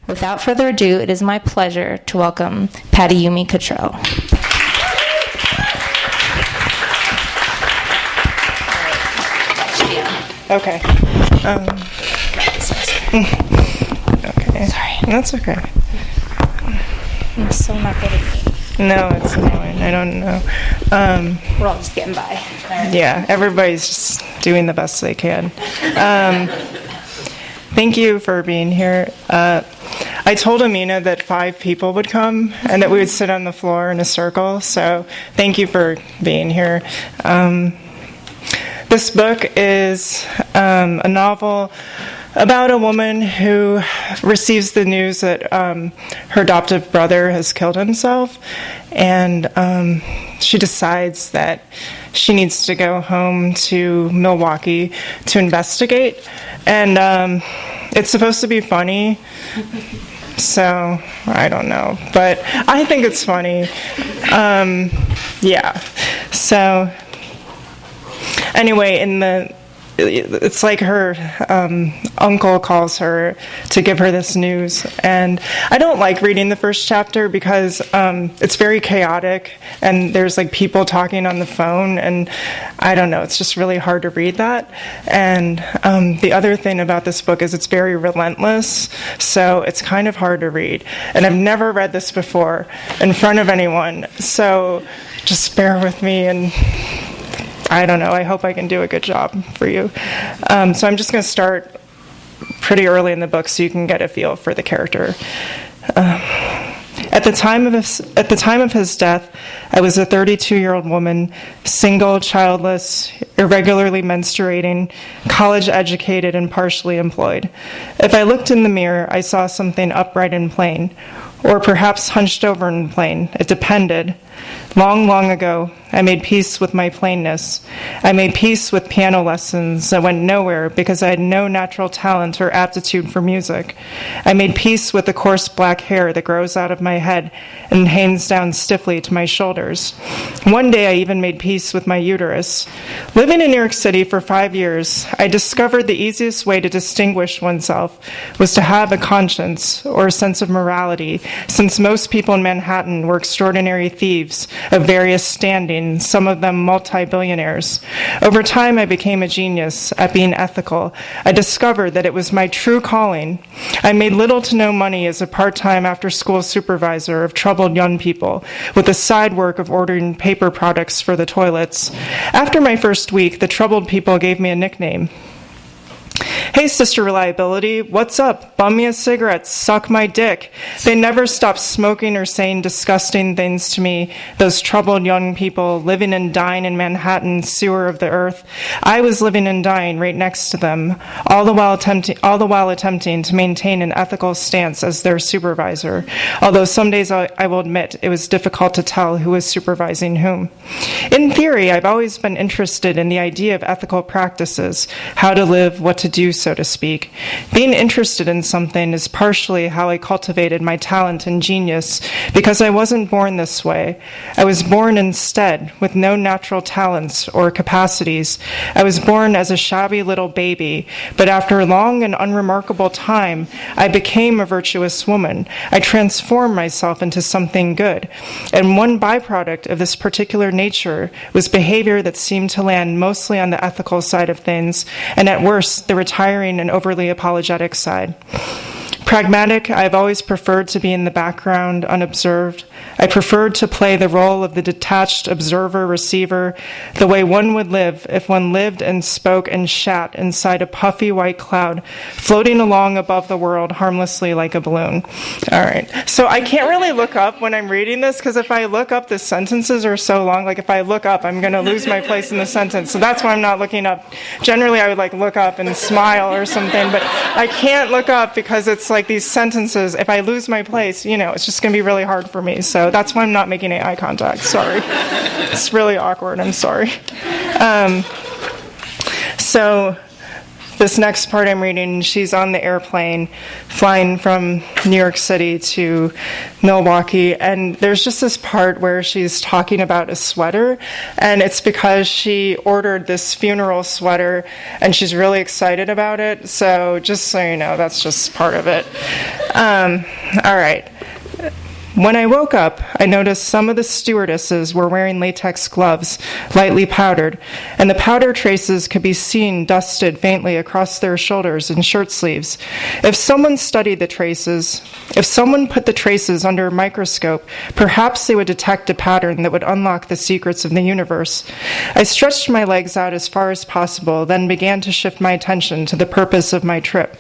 Without further ado, it is my pleasure to welcome Patty Yumi Cottrell. Okay. Okay. Sorry. That's okay. I'm so not good at it. No, it's annoying. I don't know. We're all just getting by. Yeah, everybody's just doing the best they can. Thank you for being here. I told Amina that 5 people would come and that we would sit on the floor in a circle, so thank you for being here. This book is a novel about a woman who receives the news that her adoptive brother has killed himself, and she decides that she needs to go home to Milwaukee to investigate. And it's supposed to be funny, so I don't know, but I think it's funny. Yeah. So anyway, it's like her uncle calls her to give her this news, and I don't like reading the first chapter because it's very chaotic, and there's like people talking on the phone, and I don't know, it's just really hard to read that. And the other thing about this book is it's very relentless, so it's kind of hard to read, and I've never read this before in front of anyone, so just bear with me, and I don't know, I hope I can do a good job for you. So I'm just going to start pretty early in the book so you can get a feel for the character. At the time of his death, I was a 32-year-old woman, single, childless, irregularly menstruating, college-educated, and partially employed. If I looked in the mirror, I saw something upright and plain, or perhaps hunched over and plain. It depended. Long, long ago, I made peace with my plainness. I made peace with piano lessons that went nowhere because I had no natural talent or aptitude for music. I made peace with the coarse black hair that grows out of my head and hangs down stiffly to my shoulders. One day, I even made peace with my uterus. Living in New York City for 5 years, I discovered the easiest way to distinguish oneself was to have a conscience or a sense of morality, since most people in Manhattan were extraordinary thieves of various standing, some of them multi-billionaires. Over time, I became a genius at being ethical. I discovered that it was my true calling. I made little to no money as a part-time after-school supervisor of troubled young people, with the side work of ordering paper products for the toilets. After my first week, the troubled people gave me a nickname. Hey, Sister Reliability, what's up? Bum me a cigarette, suck my dick. They never stopped smoking or saying disgusting things to me, those troubled young people living and dying in Manhattan's sewer of the earth. I was living and dying right next to them, all the while attempting to maintain an ethical stance as their supervisor, although some days I will admit it was difficult to tell who was supervising whom. In theory, I've always been interested in the idea of ethical practices, how to live, what to do, so to speak. Being interested in something is partially how I cultivated my talent and genius, because I wasn't born this way. I was born instead with no natural talents or capacities. I was born as a shabby little baby, but after a long and unremarkable time, I became a virtuous woman. I transformed myself into something good. And one byproduct of this particular nature was behavior that seemed to land mostly on the ethical side of things, and at worst, the retiring and overly apologetic side. Pragmatic, I've always preferred to be in the background, unobserved. I preferred to play the role of the detached observer-receiver, the way one would live if one lived and spoke and shat inside a puffy white cloud, floating along above the world harmlessly like a balloon. All right, so I can't really look up when I'm reading this, because if I look up, the sentences are so long. Like if I look up, I'm going to lose my place in the sentence, so that's why I'm not looking up. Generally, I would like look up and smile or something, but I can't look up because it's like these sentences, if I lose my place, it's just going to be really hard for me. So that's why I'm not making any eye contact. Sorry. It's really awkward. I'm sorry. So this next part I'm reading, she's on the airplane flying from New York City to Milwaukee, and there's just this part where she's talking about a sweater, and it's because she ordered this funeral sweater, and she's really excited about it. So just so you know, that's just part of it. All right. When I woke up, I noticed some of the stewardesses were wearing latex gloves, lightly powdered, and the powder traces could be seen dusted faintly across their shoulders and shirt sleeves. If someone studied the traces, if someone put the traces under a microscope, perhaps they would detect a pattern that would unlock the secrets of the universe. I stretched my legs out as far as possible, then began to shift my attention to the purpose of my trip.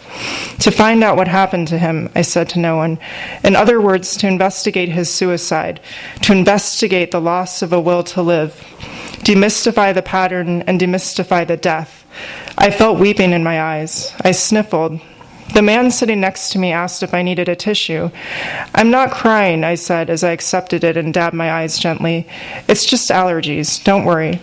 To find out what happened to him, I said to no one. In other words, to investigate his suicide, to investigate the loss of a will to live, demystify the pattern and demystify the death. I felt weeping in my eyes. I sniffled. The man sitting next to me asked if I needed a tissue. I'm not crying, I said as I accepted it and dabbed my eyes gently. It's just allergies, don't worry.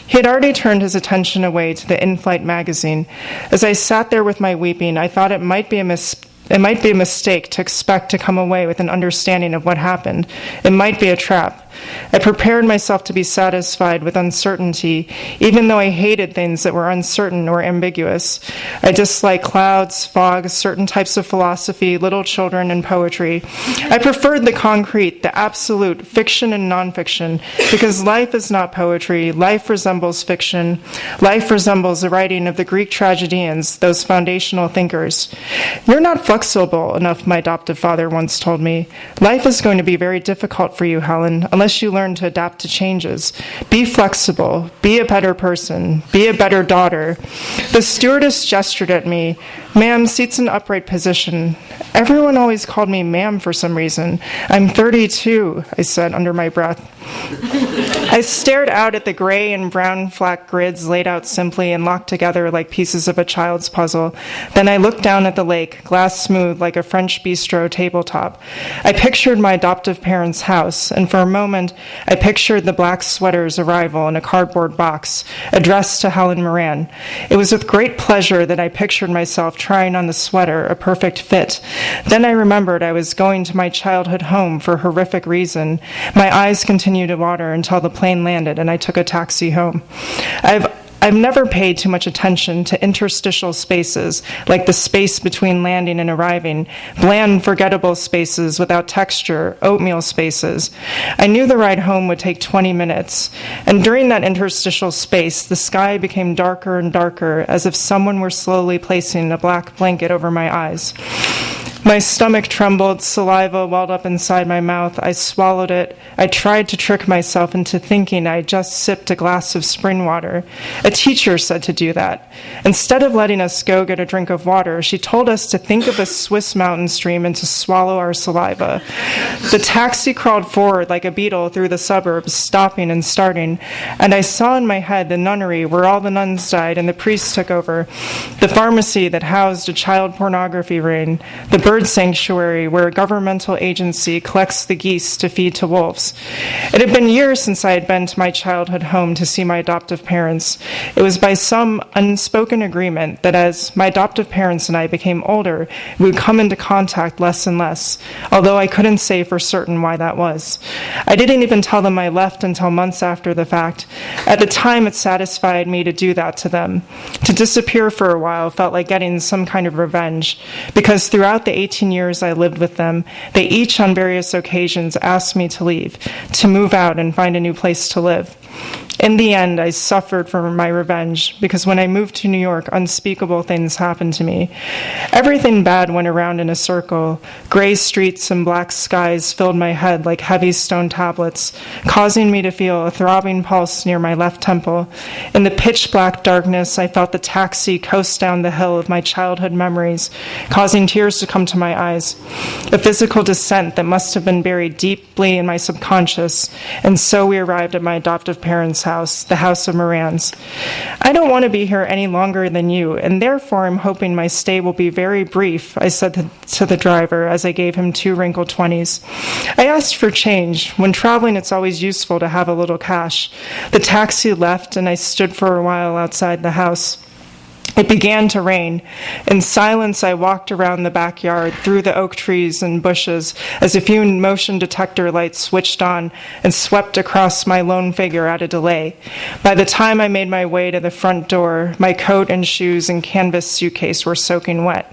He had already turned his attention away to the in-flight magazine. As I sat there with my weeping, I thought it might be a mistake to expect to come away with an understanding of what happened. It might be a trap. I prepared myself to be satisfied with uncertainty, even though I hated things that were uncertain or ambiguous. I disliked clouds, fog, certain types of philosophy, little children, and poetry. I preferred the concrete, the absolute, fiction and nonfiction, because life is not poetry. Life resembles fiction. Life resembles the writing of the Greek tragedians, those foundational thinkers. You're not flexible enough, my adoptive father once told me. Life is going to be very difficult for you, Helen, unless you learn to adapt to changes. Be flexible. Be a better person. Be a better daughter. The stewardess gestured at me. Ma'am, seat's in upright position. Everyone always called me ma'am for some reason. I'm 32, I said under my breath. I stared out at the gray and brown flat grids laid out simply and locked together like pieces of a child's puzzle. Then I looked down at the lake, glass smooth like a French bistro tabletop. I pictured my adoptive parents' house, and for a moment I pictured the black sweater's arrival in a cardboard box, addressed to Helen Moran. It was with great pleasure that I pictured myself trying on the sweater, a perfect fit. Then I remembered I was going to my childhood home for a horrific reason. My eyes continued to water until the plane landed and I took a taxi home. I've never paid too much attention to interstitial spaces, like the space between landing and arriving, bland, forgettable spaces without texture, oatmeal spaces. I knew the ride home would take 20 minutes, and during that interstitial space, the sky became darker and darker, as if someone were slowly placing a black blanket over my eyes. My stomach trembled, saliva welled up inside my mouth. I swallowed it. I tried to trick myself into thinking I had just sipped a glass of spring water. A teacher said to do that. Instead of letting us go get a drink of water, she told us to think of a Swiss mountain stream and to swallow our saliva. The taxi crawled forward like a beetle through the suburbs, stopping and starting, and I saw in my head the nunnery where all the nuns died and the priests took over, the pharmacy that housed a child pornography ring, the bird sanctuary where a governmental agency collects the geese to feed to wolves. It had been years since I had been to my childhood home to see my adoptive parents. It was by some unspoken agreement that as my adoptive parents and I became older, we would come into contact less and less, although I couldn't say for certain why that was. I didn't even tell them I left until months after the fact. At the time, it satisfied me to do that to them. To disappear for a while felt like getting some kind of revenge, because throughout the 18 years I lived with them, they each on various occasions asked me to leave, to move out and find a new place to live. In the end, I suffered for my revenge, because when I moved to New York, unspeakable things happened to me. Everything bad went around in a circle. Gray streets and black skies filled my head like heavy stone tablets, causing me to feel a throbbing pulse near my left temple. In the pitch-black darkness, I felt the taxi coast down the hill of my childhood memories, causing tears to come to my eyes. A physical descent that must have been buried deeply in my subconscious, and so we arrived at my adoptive parents' house, the house of Morans. I don't want to be here any longer than you, and therefore I'm hoping my stay will be very brief, I said to the driver as I gave him 2 wrinkled 20s. I asked for change. When traveling, it's always useful to have a little cash. The taxi left, and I stood for a while outside the house. It began to rain. In silence, I walked around the backyard, through the oak trees and bushes, as a few motion detector lights switched on and swept across my lone figure at a delay. By the time I made my way to the front door, my coat and shoes and canvas suitcase were soaking wet.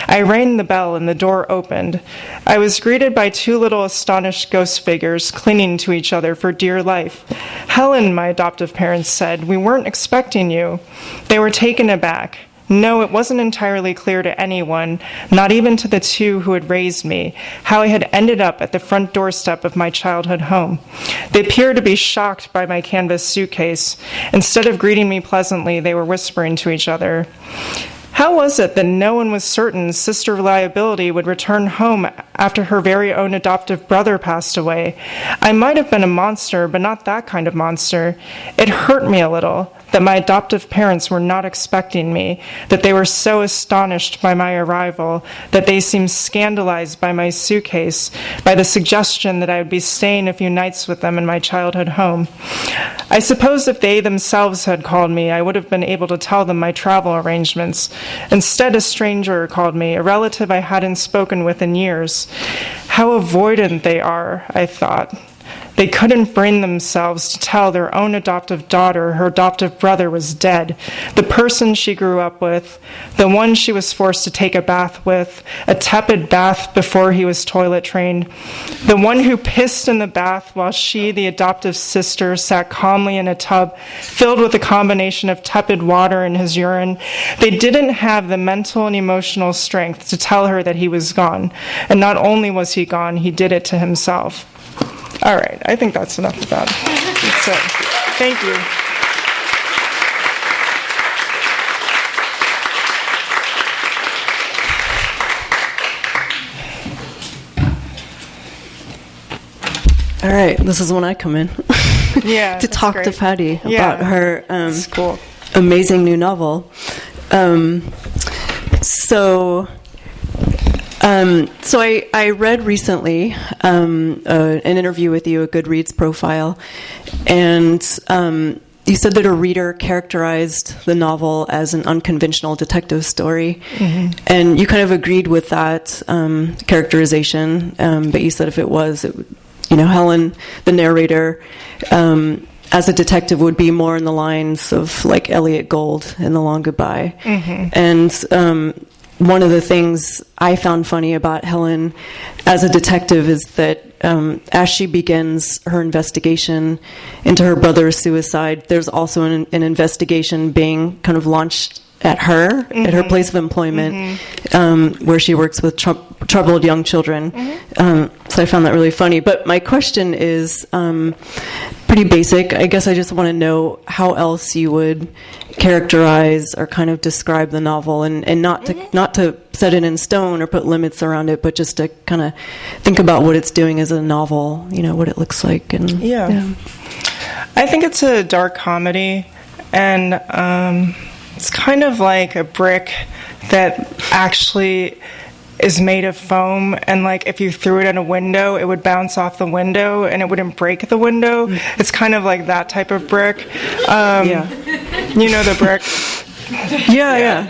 I rang the bell and the door opened. I was greeted by two little astonished ghost figures clinging to each other for dear life. "Helen," my adoptive parents said, "we weren't expecting you." They were taken aback. No, it wasn't entirely clear to anyone, not even to the two who had raised me, how I had ended up at the front doorstep of my childhood home. They appeared to be shocked by my canvas suitcase. Instead of greeting me pleasantly, they were whispering to each other. How was it that no one was certain Sister Reliability would return home after her very own adoptive brother passed away? I might have been a monster, but not that kind of monster. It hurt me a little that my adoptive parents were not expecting me, that they were so astonished by my arrival, that they seemed scandalized by my suitcase, by the suggestion that I would be staying a few nights with them in my childhood home. I suppose if they themselves had called me, I would have been able to tell them my travel arrangements. Instead, a stranger called me, a relative I hadn't spoken with in years. How avoidant they are, I thought. They couldn't bring themselves to tell their own adoptive daughter her adoptive brother was dead, the person she grew up with, the one she was forced to take a bath with, a tepid bath before he was toilet trained, the one who pissed in the bath while she, the adoptive sister, sat calmly in a tub filled with a combination of tepid water and his urine. They didn't have the mental and emotional strength to tell her that he was gone. And not only was he gone, he did it to himself. All right, I think that's enough about it. That's it. Thank you. All right, this is when I come in Yeah, to talk great. to Patty Yeah, about her that's cool. amazing new novel. So I read recently an interview with you, a Goodreads profile, and you said that a reader characterized the novel as an unconventional detective story, and you kind of agreed with that characterization, but you said if it was, Helen, the narrator, as a detective would be more in the lines of like Elliot Gould in The Long Goodbye. And one of the things I found funny about Helen as a detective is that as she begins her investigation into her brother's suicide, there's also an investigation being kind of launched at her, at her place of employment, where she works with troubled young children. So I found that really funny. But my question is pretty basic. I guess I just want to know how else you would characterize or kind of describe the novel, and not to set it in stone or put limits around it, but just to kind of think about what it's doing as a novel, what it looks like. And I think it's a dark comedy, and it's kind of like a brick that actually is made of foam, and like if you threw it at a window, it would bounce off the window and it wouldn't break the window. It's kind of like that type of brick. You know the brick? Yeah.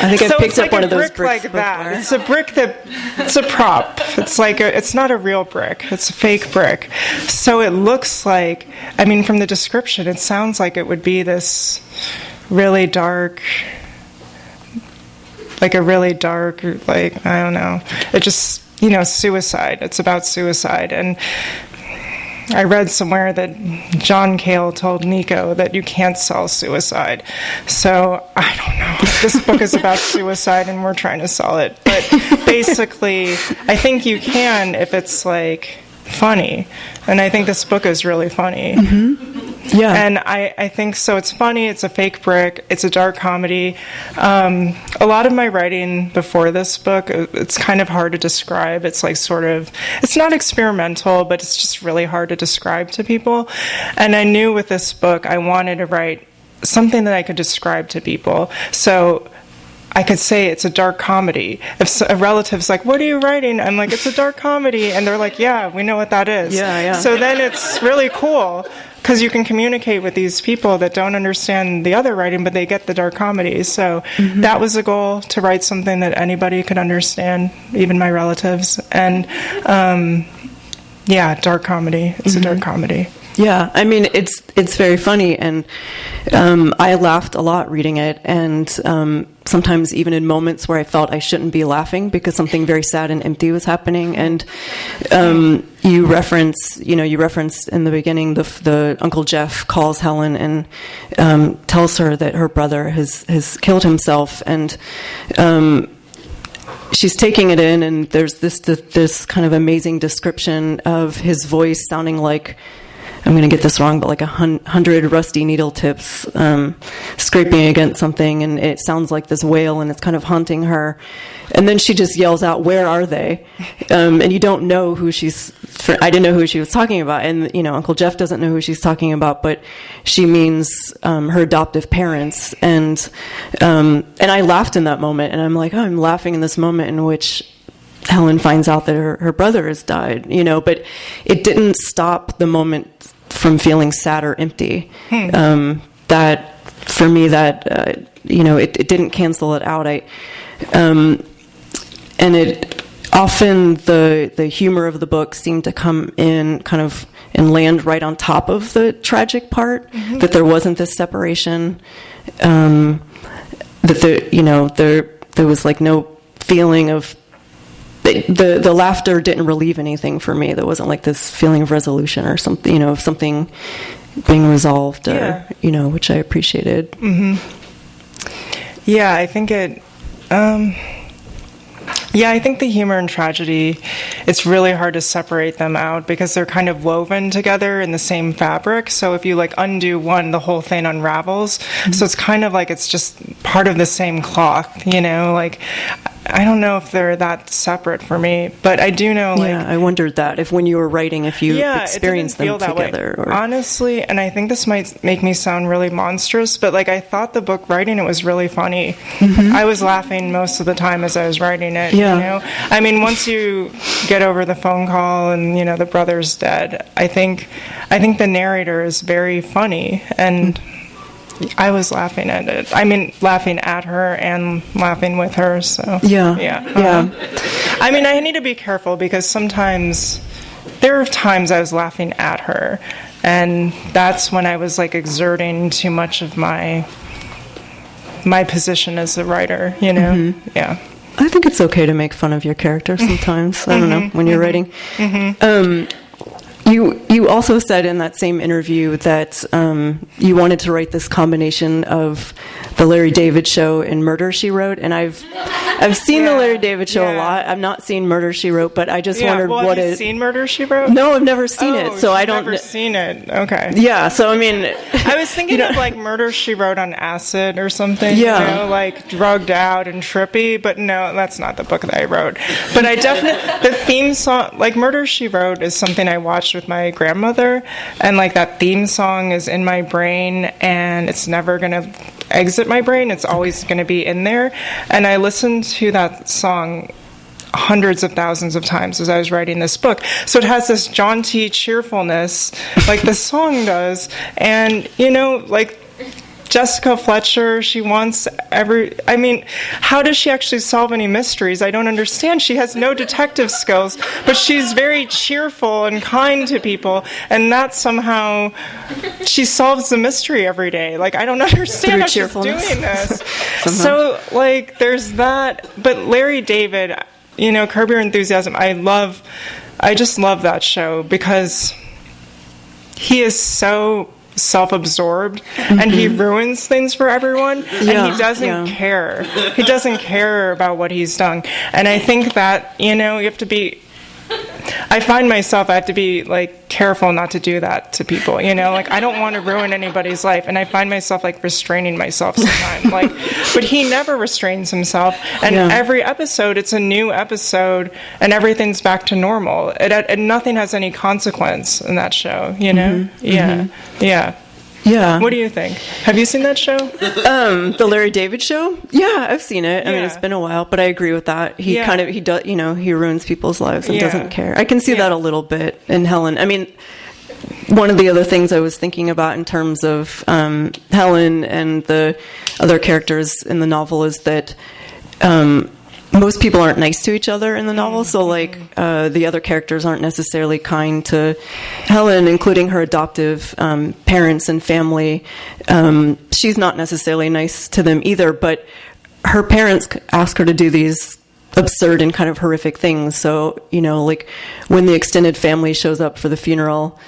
I think I picked up one of those bricks like that. It's a brick it's a prop. It's like it's not a real brick. It's a fake brick. So it looks like, from the description, it sounds like it would be this really dark, I don't know. It just, suicide. It's about suicide. And I read somewhere that John Cale told Nico that you can't sell suicide. So, I don't know. This book is about suicide and we're trying to sell it. But basically, I think you can if it's, funny. And I think this book is really funny. Yeah. And I think so. It's funny. It's a fake brick. It's a dark comedy. A lot of my writing before this book, it's kind of hard to describe. It's it's not experimental, but it's just really hard to describe to people. And I knew with this book, I wanted to write something that I could describe to people. So I could say it's a dark comedy. If a relative's like, what are you writing? I'm like, it's a dark comedy. And they're like, yeah, we know what that is. Yeah. So then it's really cool because you can communicate with these people that don't understand the other writing, but they get the dark comedy. So that was a goal, to write something that anybody could understand, even my relatives. And dark comedy. It's a dark comedy. Yeah, I mean, it's very funny, and I laughed a lot reading it, and sometimes even in moments where I felt I shouldn't be laughing because something very sad and empty was happening. And you referenced in the beginning the Uncle Jeff calls Helen and tells her that her brother has killed himself, and she's taking it in, and there's this kind of amazing description of his voice sounding like, I'm going to get this wrong, but like 100 rusty needle tips scraping against something, and it sounds like this wail, and it's kind of haunting her. And then she just yells out, "Where are they?" And you don't know who I didn't know who she was talking about, and Uncle Jeff doesn't know who she's talking about, but she means her adoptive parents. And I laughed in that moment, and I'm like, oh, I'm laughing in this moment in which Helen finds out that her brother has died, but it didn't stop the moment from feeling sad or empty. That for me, it didn't cancel it out. And it often the humor of the book seemed to come in kind of and land right on top of the tragic part. That there wasn't this separation. That there was like no feeling of. The laughter didn't relieve anything for me. There wasn't like this feeling of resolution or something, of something being resolved, or which I appreciated. Yeah, I think it. I think the humor and tragedy, it's really hard to separate them out because they're kind of woven together in the same fabric. So if you like undo one, the whole thing unravels. So it's kind of like it's just part of the same cloth, like. I don't know if they're that separate for me, but I do know, I wondered that, if when you were writing, if you experienced them together. Or... Honestly, and I think this might make me sound really monstrous, but I thought the book writing it was really funny. I was laughing most of the time as I was writing it, I mean, once you get over the phone call and, the brother's dead, I think the narrator is very funny, and... I was laughing at it. I mean, laughing at her and laughing with her. So yeah. I mean, I need to be careful because sometimes there are times I was laughing at her, and that's when I was exerting too much of my position as a writer. Yeah. I think it's okay to make fun of your character sometimes. I don't know, when you're writing. You also said in that same interview that you wanted to write this combination of the Larry David Show and Murder, She Wrote, and I've seen the Larry David Show a lot. I've not seen Murder, She Wrote, but I just wondered what have you seen Murder, She Wrote? No, I've never seen it, so I don't. Never seen it. Okay. Yeah, so I mean, I was thinking of Murder, She Wrote on acid or something. Drugged out and trippy, but no, that's not the book that I wrote. But I definitely the theme song, Murder, She Wrote, is something I watched with my grandmother, and that theme song is in my brain, and it's never gonna exit my brain. It's always gonna be in there, and I listened to that song hundreds of thousands of times as I was writing this book. So it has this jaunty cheerfulness like the song does, and Jessica Fletcher, she wants how does she actually solve any mysteries? I don't understand. She has no detective skills, but she's very cheerful and kind to people, and that somehow she solves the mystery every day. I don't understand how she's doing this. So, there's that. But Larry David, Curb Your Enthusiasm, I just love that show because he is so self-absorbed, and he ruins things for everyone, and he doesn't care. He doesn't care about what he's done. And I think that, you have to be... I find myself, I have to be, careful not to do that to people, I don't want to ruin anybody's life, and I find myself, restraining myself sometimes, but he never restrains himself, and every episode, it's a new episode, and everything's back to normal, and nothing has any consequence in that show, Yeah. Yeah. What do you think? Have you seen that show? The Larry David Show? Yeah, I've seen it. I mean, it's been a while, but I agree with that. He does, he ruins people's lives and doesn't care. I can see that a little bit in Helen. I mean, one of the other things I was thinking about in terms of Helen and the other characters in the novel is that most people aren't nice to each other in the novel. So, like, the other characters aren't necessarily kind to Helen, including her adoptive parents and family. She's not necessarily nice to them either, but her parents ask her to do these absurd and kind of horrific things. So, like, when the extended family shows up for the funeral,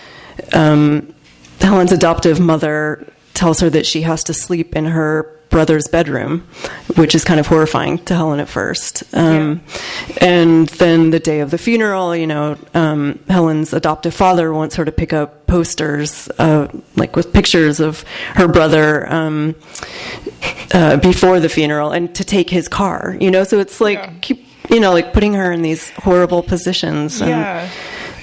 Helen's adoptive mother tells her that she has to sleep in her brother's bedroom, which is kind of horrifying to Helen at first. And then the day of the funeral, Helen's adoptive father wants her to pick up posters, like with pictures of her brother before the funeral, and to take his car. So it's like like putting her in these horrible positions.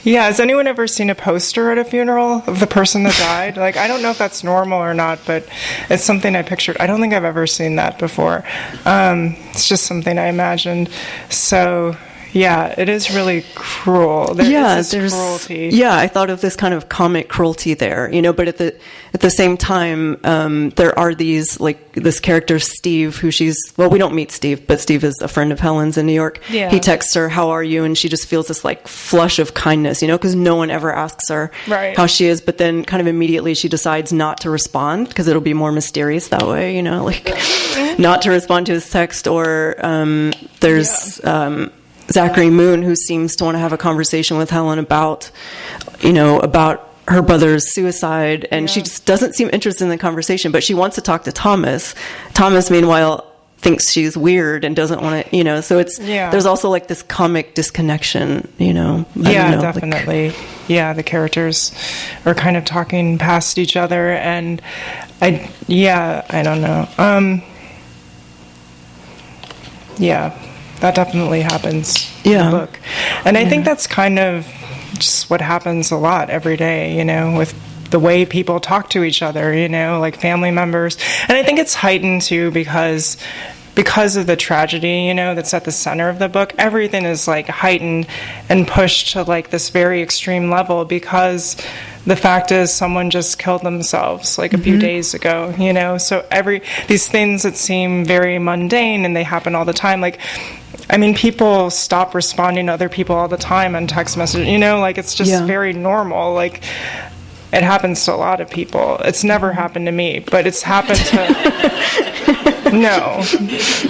Yeah, has anyone ever seen a poster at a funeral of the person that died? Like, I don't know if that's normal or not, but it's something I pictured. I don't think I've ever seen that before. It's just something I imagined. So, yeah, it is really cruel. There's cruelty. Yeah, I thought of this kind of comic cruelty there, but at the same time, there are these, like, this character Steve, who we don't meet Steve, but Steve is a friend of Helen's in New York. Yeah. He texts her, "How are you?" And she just feels this, like, flush of kindness, because no one ever asks her how she is, but then kind of immediately she decides not to respond because it'll be more mysterious that way, not to respond to his text. Or there's Zachary Moon, who seems to want to have a conversation with Helen about her brother's suicide, and she just doesn't seem interested in the conversation, but she wants to talk to Thomas. Thomas, meanwhile, thinks she's weird and doesn't want to, so it's, there's also like this comic disconnection, definitely. The characters are kind of talking past each other, and I don't know. That definitely happens in the book. And I think that's kind of just what happens a lot every day, with the way people talk to each other, like family members. And I think it's heightened too because of the tragedy, that's at the center of the book. Everything is like heightened and pushed to like this very extreme level because the fact is someone just killed themselves like a few days ago, so these things that seem very mundane and they happen all the time, like, I mean, people stop responding to other people all the time on text messages, like it's just very normal. Like, it happens to a lot of people. It's never happened to me, but it's happened to... No.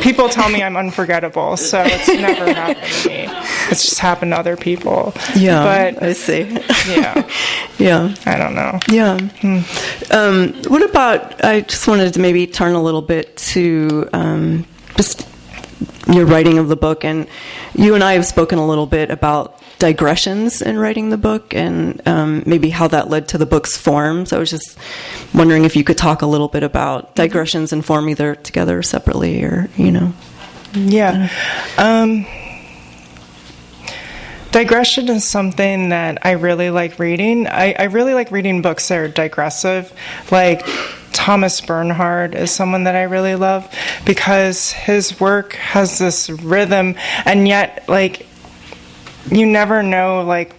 People tell me I'm unforgettable, so it's never happened to me. It's just happened to other people. Yeah, but, I see. Yeah. I don't know. Yeah. What about... I just wanted to maybe turn a little bit to just your writing of the book, and you and I have spoken a little bit about digressions in writing the book and maybe how that led to the book's form. So I was just wondering if you could talk a little bit about digressions and form, either together or separately, or, Yeah. Digression is something that I really like reading. I really like reading books that are digressive. Like, Thomas Bernhard is someone that I really love because his work has this rhythm, and yet, like, you never know, like,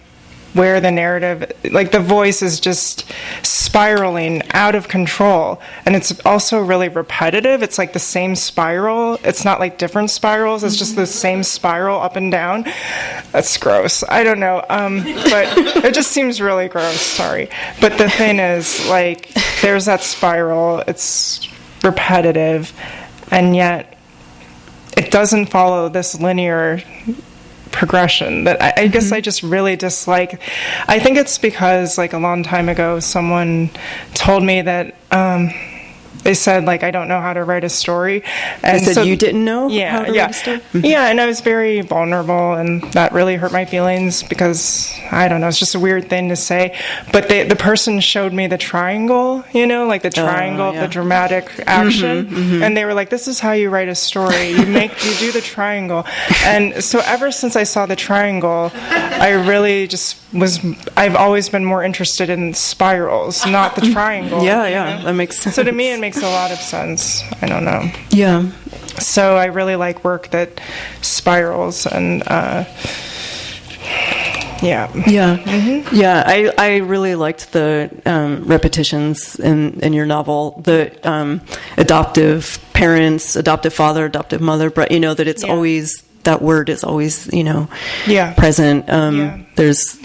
where the narrative, like, the voice is just spiraling out of control, and it's also really repetitive. It's like the same spiral. It's not like different spirals. It's just the same spiral up and down. That's gross. I don't know, but it just seems really gross. Sorry, but the thing is, like, there's that spiral. It's repetitive, and yet it doesn't follow this linear progression that I guess I just really dislike. I think it's because, like, a long time ago someone told me that they said, like, I don't know how to write a story. And they said so, you didn't know yeah, how to yeah. write a story? Yeah, and I was very vulnerable, and that really hurt my feelings because, I don't know, it's just a weird thing to say. But the person showed me the triangle, like the triangle of the dramatic action. And they were like, this is how you write a story. You do the triangle. And so ever since I saw the triangle, I really just I've always been more interested in spirals, not the triangle. Yeah, that makes sense. So to me, it makes a lot of sense. I don't know. Yeah. So I really like work that spirals, and yeah. I really liked the repetitions in your novel, the adoptive parents, adoptive father, adoptive mother, but that it's always, that word is always present. There's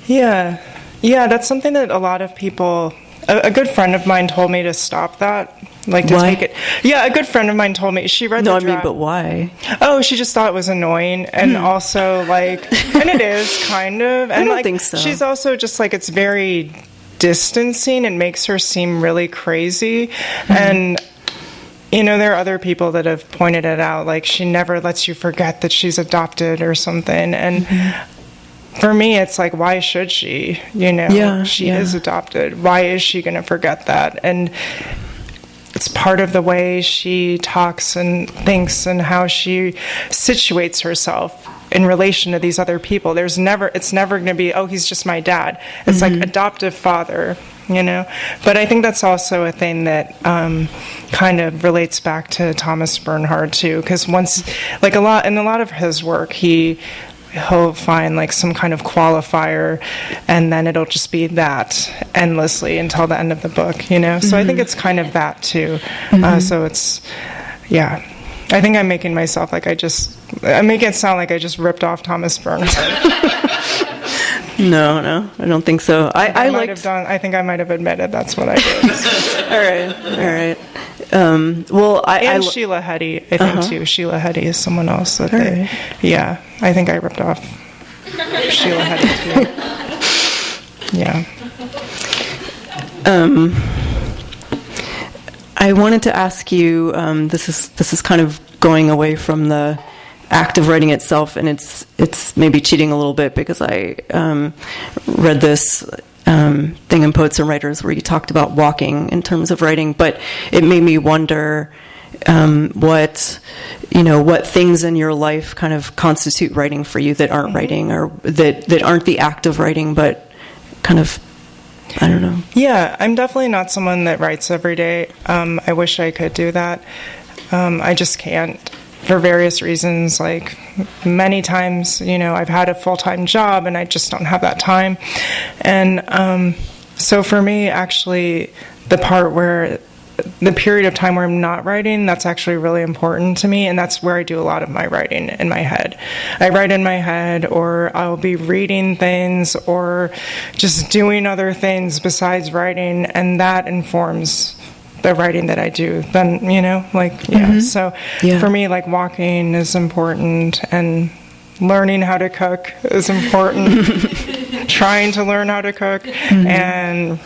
that's something that a lot of people. A good friend of mine told me to stop that, take it. Yeah, a good friend of mine told me, she read the draft. But why? Oh, she just thought it was annoying, and also, and it is, kind of. And, I don't think so. She's also just, it's very distancing and makes her seem really crazy, and... there are other people that have pointed it out, she never lets you forget that she's adopted or something, and... For me, it's why should she? She is adopted. Why is she going to forget that? And it's part of the way she talks and thinks and how she situates herself in relation to these other people. It's never going to be, oh, he's just my dad. It's adoptive father, But I think that's also a thing that kind of relates back to Thomas Bernhard, too, because once, in a lot of his work, he'll find some kind of qualifier, and then it'll just be that endlessly until the end of the book, So I think it's kind of that too. So it's, I think I'm making myself I make it sound like I just ripped off Thomas Bernhard. No, I don't think so. I think I might have admitted that's what I did. All right. And Sheila Heti, I think too. Sheila Heti is someone else that I think I ripped off Sheila Heti too. Yeah. I wanted to ask you. This is kind of going away from the act of writing itself, and it's maybe cheating a little bit because I read this thing in Poets and Writers where you talked about walking in terms of writing, but it made me wonder what things in your life kind of constitute writing for you that aren't writing, or that aren't the act of writing, but kind of, I don't know. Yeah, I'm definitely not someone that writes every day. I wish I could do that. I just can't. For various reasons, many times, I've had a full-time job and I just don't have that time. And so for me, actually, the period of time where I'm not writing, that's actually really important to me, and that's where I do a lot of my writing in my head. I write in my head, or I'll be reading things, or just doing other things besides writing, and that informs the writing that I do, then, so for me, walking is important, and learning how to cook is important, trying to learn how to cook, and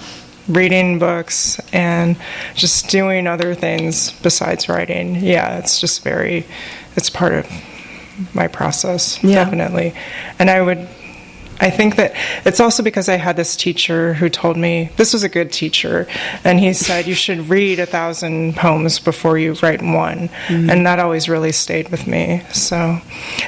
reading books, and just doing other things besides writing. It's just it's part of my process, definitely. And I think that it's also because I had this teacher who told me, this was a good teacher, and he said, you should read 1,000 poems before you write one. And that always really stayed with me. So,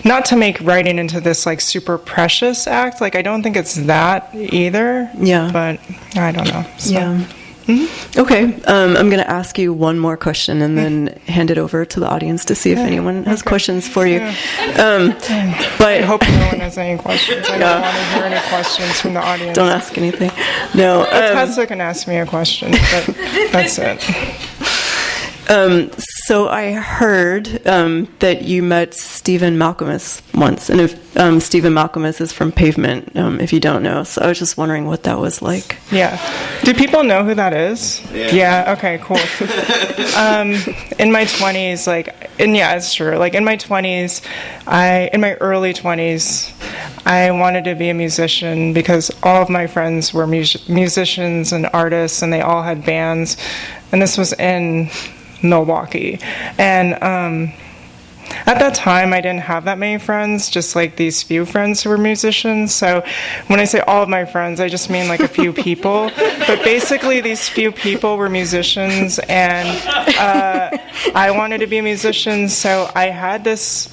not to make writing into this super precious act, I don't think it's that either. Yeah. But I don't know. So. Yeah. Mm-hmm. Okay, I'm going to ask you one more question and then hand it over to the audience to see if anyone has questions for you. But I hope no one has any questions. I don't want to hear any questions from the audience. Don't ask anything. No. Tessa can ask me a question, but that's it. So I heard that you met Stephen Malcolmus once, and if Stephen Malcolmus is from Pavement, if you don't know. So I was just wondering what that was like. Yeah. Do people know who that is? Yeah. Okay, cool. In my 20s, it's true. In my 20s, in my early 20s, I wanted to be a musician because all of my friends were musicians and artists, and they all had bands. and this was in Milwaukee. And at that time, I didn't have that many friends, just like these few friends who were musicians. So when I say all of my friends, I just mean like a few people. But basically, these few people were musicians, and I wanted to be a musician. So I had this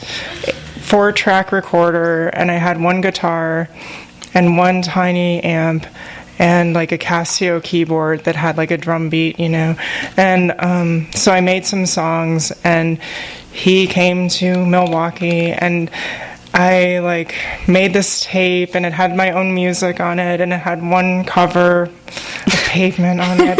4-track recorder, and I had one guitar and one tiny amp and like a Casio keyboard that had like a drum beat, And so I made some songs, and he came to Milwaukee, and I like made this tape, and it had my own music on it, and it had one cover of Pavement on it.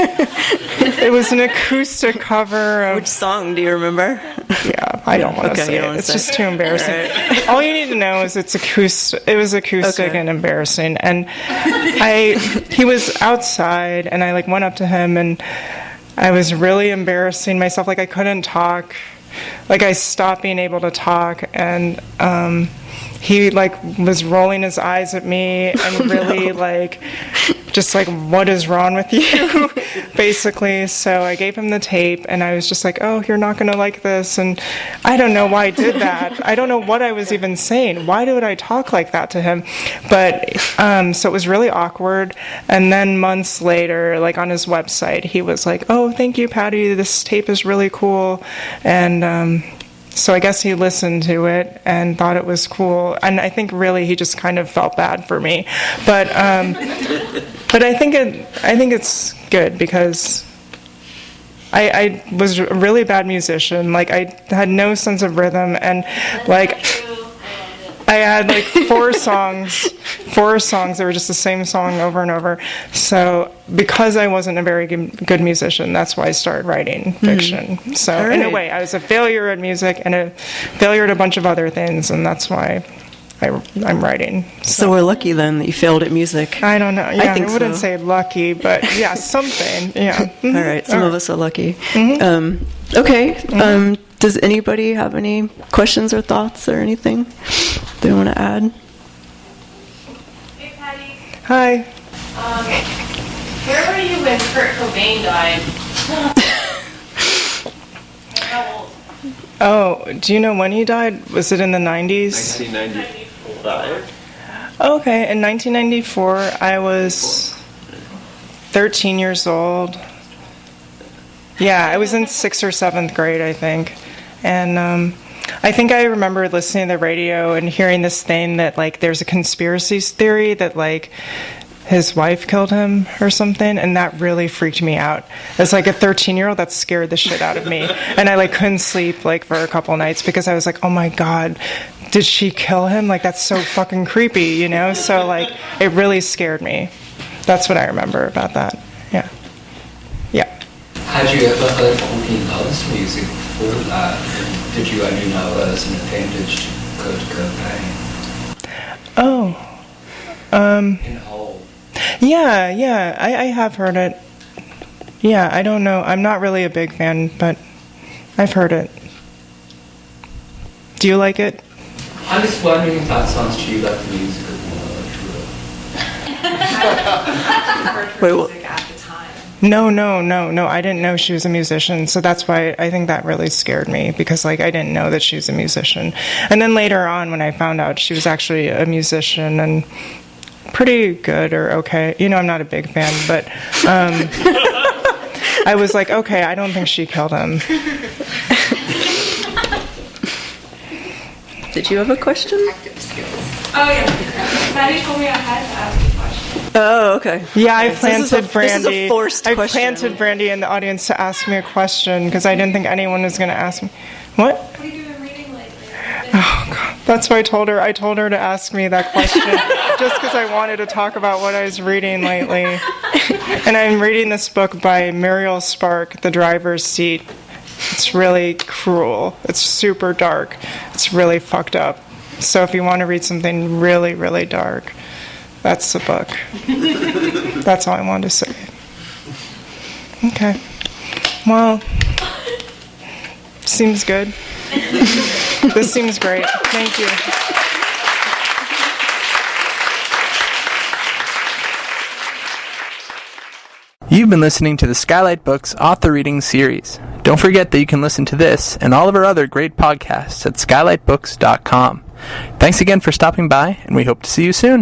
It was an acoustic cover of... Which song do you remember? Yeah, I don't want to say it. It's just too embarrassing. Right. All you need to know is it's acoustic. It was acoustic and embarrassing. And he was outside, and I like went up to him, and I was really embarrassing myself. Like I couldn't talk. Like I stopped being able to talk, and he like was rolling his eyes at me and really like just like, what is wrong with you, basically. So I gave him the tape, and I was just like, oh, you're not going to like this. And I don't know why I did that. I don't know what I was even saying. Why did I talk like that to him? But so it was really awkward. And then months later, like on his website, he was like, oh, thank you, Patty, this tape is really cool. And so I guess he listened to it and thought it was cool. And I think really he just kind of felt bad for me. But I think it's good, because I was a really bad musician. Like I had no sense of rhythm, and like I had like 4 songs that were just the same song over and over. So because I wasn't a very good musician, that's why I started writing fiction. So right. In a way, I was a failure at music and a failure at a bunch of other things, and that's why I'm writing. So we're lucky then that you failed at music. I don't know. Yeah, I wouldn't say lucky, but yeah, something. Yeah. Mm-hmm. All right. Some of us are lucky. Mm-hmm. Okay. Mm-hmm. Does anybody have any questions or thoughts or anything they want to add? Hey, Patty. Hi. Where were you when Kurt Cobain died? How old? Oh, do you know when he died? Was it in the 90s? 1994. Okay, in 1994, I was 13 years old. Yeah, I was in 6th or 7th grade, I think. And I think I remember listening to the radio and hearing this thing that, like, there's a conspiracy theory that, like, his wife killed him or something, and that really freaked me out. As like a 13-year-old, that scared the shit out of me. And I like couldn't sleep like for a couple nights because I was like, oh my God, did she kill him? Like, that's so fucking creepy, So like, it really scared me. That's what I remember about that. Yeah. Yeah. Had you ever heard Courtney Love's music before that? Did you only know her as an appendage to Kurt Cobain? Oh. In whole. Yeah, I have heard it. Yeah, I don't know. I'm not really a big fan, but I've heard it. Do you like it? I'm just wondering if that sounds to you like the music of Wait, music at the time. No. I didn't know she was a musician, so that's why I think that really scared me, because like I didn't know that she was a musician. And then later on, when I found out she was actually a musician and pretty good or okay, I'm not a big fan, but I was like, okay, I don't think she killed him. Did you have a question? Active skills. Oh yeah, Maddie told me I had to ask a question. Oh, okay. Yeah, I planted Brandy. This is a forced question. I planted Brandy in the audience to ask me a question because I didn't think anyone was going to ask me. What? What have you been reading lately? Oh God, that's why I told her. I told her to ask me that question just because I wanted to talk about what I was reading lately. And I'm reading this book by Muriel Spark, The Driver's Seat. It's really cruel. It's super dark. It's really fucked up. So if you want to read something really, really dark, that's the book. That's all I wanted to say. Okay. Well, seems good. This seems great. Thank you. You've been listening to the Skylight Books Author Reading Series. Don't forget that you can listen to this and all of our other great podcasts at skylightbooks.com. Thanks again for stopping by, and we hope to see you soon.